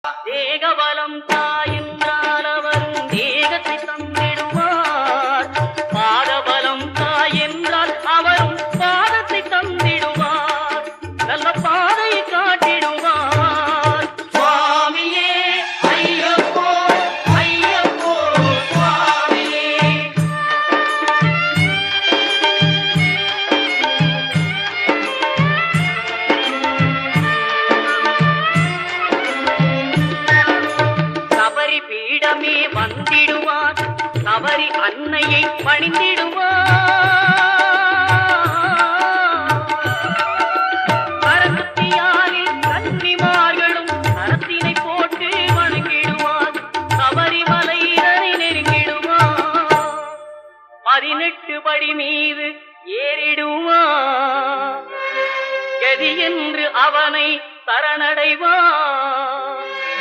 தேகபலம் தாயென்றால் அவரும் தேகத்தை தந்திடுவார். பாதபலம் தாயென்றால் அவரும் பாதத்தை தந்திடுவார். நல்ல பாதையை காட்டிடுவார். சுவாமியே ஐயப்போ ஐயப்போ சுவாமியே. சபரி பீடமே வந்திடுவார். சபரி அன்னையை பணிந்திடுவார். சரஸ்வதியாரில் கன்னிமார்களும் கரத்தினை போட்டு வணங்கிடுவார். சபரிமலையினரை நெருங்கிடுவார். 18 படி மீது ஏறிடுவார். கதி என்று அவனை சரணடைவார்.